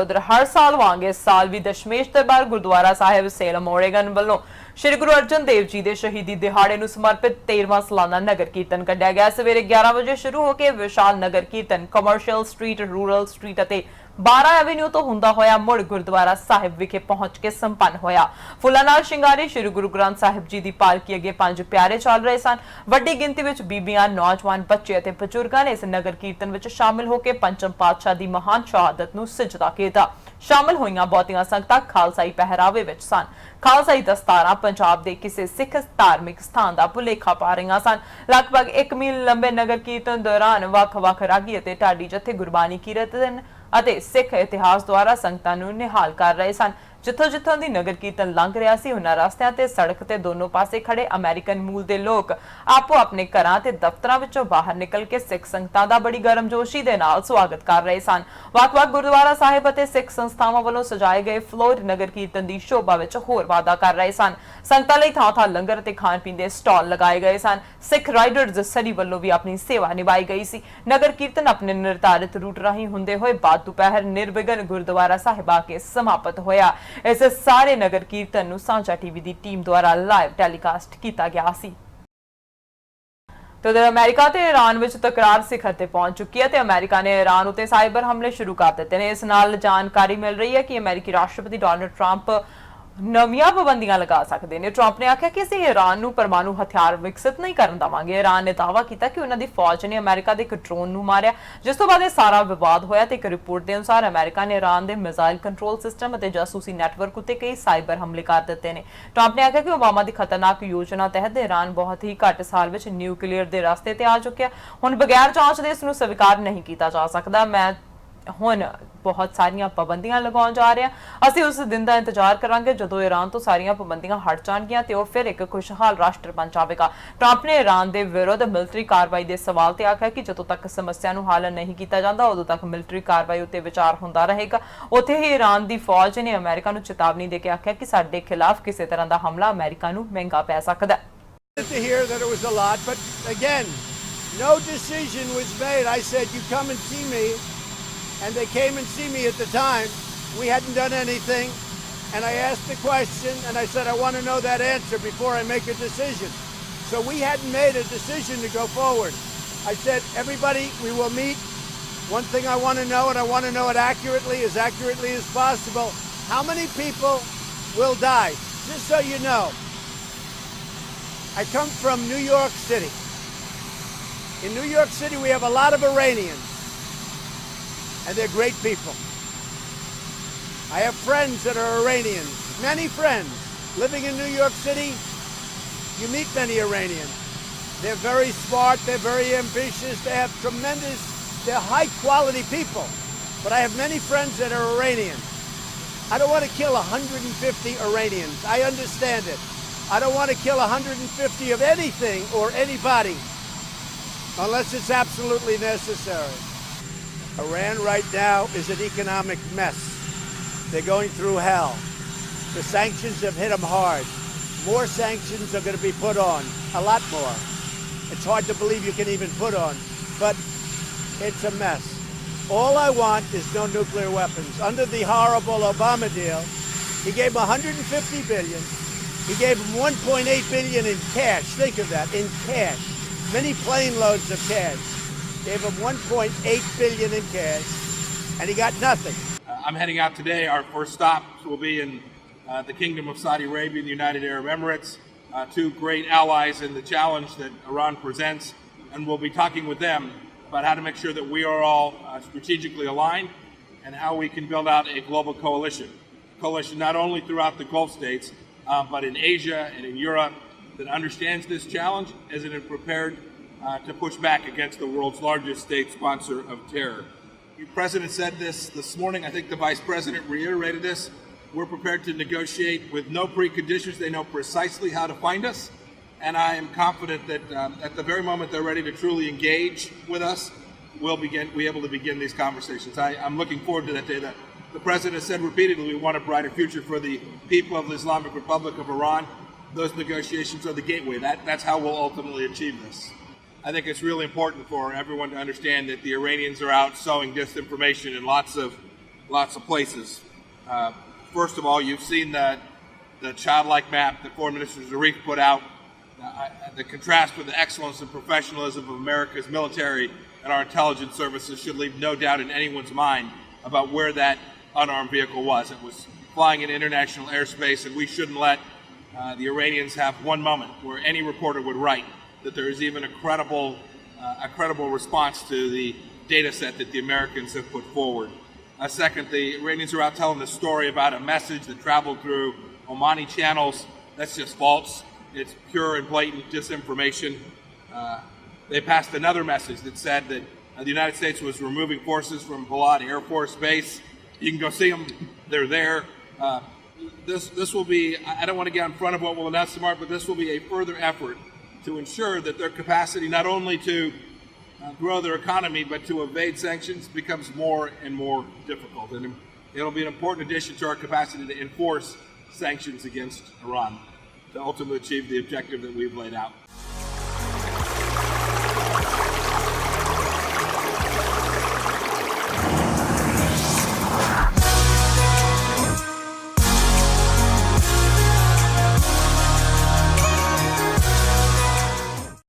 उधर हर साल वांग इस साल भी दशमेश दरबार गुरुद्वारा साहिब सेलम ओरेगन वालों श्री गुरु अर्जन देव जी के शहीदी दिहाड़े ਨੂੰ समर्पित 13वां सालाना नगर कीर्तन कढ़िया गया। सवेरे 11 बजे शुरू होकर विशाल नगर कीर्तन कमर्शियल स्ट्रीट, रूरल स्ट्रीट ਅਤੇ 12 एवेन्यू तो हुंदा होया मुड़ गुरुद्वारा साहिब विखे पहुंच के संपन्न होया। फुलां नाल शिंगारी श्री गुरु ग्रंथ साहिब जी की पालकी अगे 5 प्यारे चल रहे सन। वड्डी गिनती विच बीबियां, नौजवान, बच्चे ਅਤੇ बजुर्गां ने इस नगर कीर्तन विच शामिल होकर पंचम पातशाह की महान शहादत नूं सिजदा कीता। शामिल होईयां बहुतियां संगतां खालसाई पहरावे विच सन। खालसाई दस्तारां पंजाब दे किसी सिख धार्मिक स्थान का भुलेखा पा रही सन। लगभग 1 मील लंबे नगर कीर्तन दौरान वख-वख रागी ਅਤੇ ਢਾਡੀ जत्थे गुरबानी कीर्तन ਅਤੇ सिख इतिहास द्वारा संगतां नूं निहाल कर रहे सन। जिथों-जिथों दी नगर कीर्तन लंघ रहा सी उन्हां रस्तियां ते सड़क ते दोनों पासे खड़े अमेरिकन मूल दे लोग आपो अपने घरां ते दफ्तरां विचों बाहर निकल के सिख संगतां दा बड़ी गर्मजोशी दे नाल स्वागत कर रहे सन। वख-वख गुरुद्वारा साहिब ਅਤੇ सिख संस्थावां ਵੱਲੋਂ सजाए गए फ्लोर नगर कीर्तन की शोभा विच होर वाधा कर रहे सन। संगतां लई थां-थां लंगर ते खाण पीण दे स्टॉल लगाए गए सन। सिख राइडर्स सरी ਵੱਲੋਂ भी अपनी सेवा निभाई गई सी। नगर कीर्तन अपने निर्धारित रूट राहीं हुंदे होए बाद दोपहर निर्विघन गुरुद्वारा साहिब आके समाप्त होया। इस सारे नगर कीर्तन नूं सांझा टीवी की टीम द्वारा लाइव टेलीकास्ट किया गया सी। तो अमेरिका ते ईरान विच तकरार सिखर ते पहुंच चुकी है। अमेरिका ने ईरान उत्ते साइबर हमले शुरू कर दिते हैं। इस नाल जानकारी मिल रही है कि अमेरिकी राष्ट्रपति डोनाल्ड ट्रंप नवीं पाबंदियां लगा सकते हैं। ट्रंप ने आख्या कि असीं ईरान नूं परमाणु हथियार विकसित नहीं करन देवांगे। ईरान ने दावा किया कि उन्हां दी फौज ने अमेरिका के एक ड्रोन नूं मारिया, जिस तो बाद यह सारा विवाद होया। ते एक रिपोर्ट के अनुसार अमेरिका ने ईरान के मिसाइल कंट्रोल सिस्टम और जासूसी नैटवर्क उत्ते कई साइबर हमले कर दिते हैं। ट्रंप ने आख्या कि ओबामा की खतरनाक योजना तहत ईरान बहुत ही घट साल में न्यूक्लीयर के रास्ते ते आ चुकिया। हुण बगैर जांच दे इसनूं स्वीकार नहीं किया जा सकता। मैं हुण बहुत सारियां पाबंदियां लगाउण जा रहे हैं। असीं उस दिन का इंतजार करांगे जदों ईरान तो सारियां पाबंदियां हट जाणगियां ते ओह फिर एक खुशहाल राष्ट्र बन जावेगा। ट्रंप ने ईरान के विरुद्ध मिलिटरी कार्रवाई के सवाल ते आख्या कि जदों तक समस्या नूं हल नहीं किया जाता उदों तक मिलिटरी कार्रवाई उत्ते विचार होंदा रहेगा। उत्थे ही ईरान की फौज ने अमेरिका नूं चेतावनी दे के आख्या कि साडे खिलाफ किसी तरह का हमला अमेरिका नूं महंगा पै सकदा है। And they came and see me at the time. We hadn't done anything. And I asked the question and I said, I want to know that answer before I make a decision. So we hadn't made a decision to go forward. I said, everybody, we will meet. One thing I want to know, and I want to know it accurately as possible. How many people will die? Just so you know, I come from New York City. In New York City, we have a lot of Iranians. And they're great people. I have friends that are Iranians, many friends. Living in New York City, you meet many Iranians. They're very smart, they're very ambitious, they have they're high quality people. But I have many friends that are Iranian. I don't want to kill 150 Iranians, I understand it. I don't want to kill 150 of anything or anybody, unless it's absolutely necessary. Iran right now is an economic mess. They're going through hell. The sanctions have hit them hard. More sanctions are going to be put on, a lot more. It's hard to believe you can even put on, but it's a mess. All I want is no nuclear weapons. Under the horrible Obama deal, he gave them $150 billion. He gave them $1.8 billion in cash. Think of that, in cash. Many plane loads of cash. Gave him $1.8 billion in cash, and he got nothing. I'm heading out today. Our first stop will be in the Kingdom of Saudi Arabia and the United Arab Emirates, two great allies in the challenge that Iran presents, and we'll be talking with them about how to make sure that we are all strategically aligned and how we can build out a global coalition not only throughout the Gulf states, but in Asia and in Europe that understands this challenge as it is prepared to push back against the world's largest state sponsor of terror. The President said this morning. I think the Vice President reiterated this. We're prepared to negotiate with no preconditions. They know precisely how to find us. And I am confident that at the very moment they're ready to truly engage with us, we'll be able to begin these conversations. I'm looking forward to that day. The President has said repeatedly we want a brighter future for the people of the Islamic Republic of Iran. Those negotiations are the gateway. That's how we'll ultimately achieve this. I think it's really important for everyone to understand that the Iranians are out sowing disinformation and lots of lots of places. First of all, you've seen the childlike map that Foreign Minister Zarif put out. The contrast with the excellence and professionalism of America's military and our intelligence services should leave no doubt in anyone's mind about where that unarmed vehicle was. It was flying in international airspace, and we shouldn't let the Iranians have one moment where any reporter would write that there is even a credible response to the data set that the Americans have put forward. Second, the Iranians are out telling the story about a message that traveled through Omani channels. That's just false. It's pure and blatant disinformation. They passed another message that said that the United States was removing forces from Balad Air Force Base. You can go see them. They're there. This will be, I don't want to get in front of what we'll announce tomorrow, but this will be a further effort to ensure that their capacity not only to grow their economy, but to evade sanctions becomes more and more difficult. And it'll be an important addition to our capacity to enforce sanctions against Iran to ultimately achieve the objective that we've laid out.